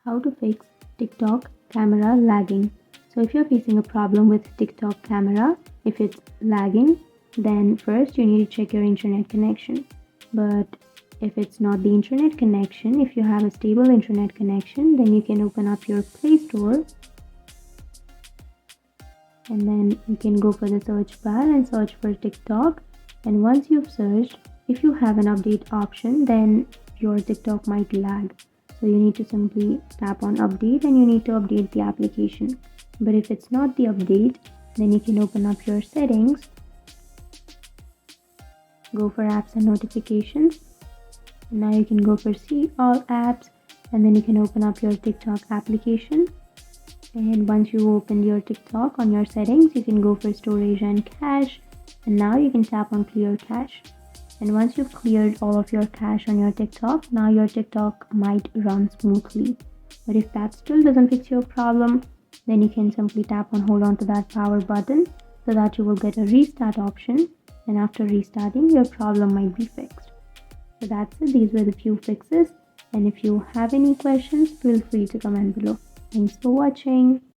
How to fix TikTok camera lagging. So if you're facing a problem with TikTok camera, if it's lagging, then first you need to check your internet connection. But if it's not the internet connection, if you have a stable internet connection, then you can open up your Play Store and then you can go for the search bar and search for TikTok. And once you've searched, if you have an update option, then your TikTok might lag. So you need to simply tap on update and you need to update the application. But if it's not the update, then you can open up your settings, go for apps and notifications. And now you can go for see all apps and then you can open up your TikTok application. And once you open your TikTok on your settings, you can go for storage and cache. And now you can tap on clear cache. And once you've cleared all of your cache on your TikTok, now your TikTok might run smoothly. But if that still doesn't fix your problem, then you can simply tap on hold on to that power button so that you will get a restart option. And after restarting, your problem might be fixed. So that's it. These were the few fixes. And if you have any questions, feel free to comment below. Thanks for watching.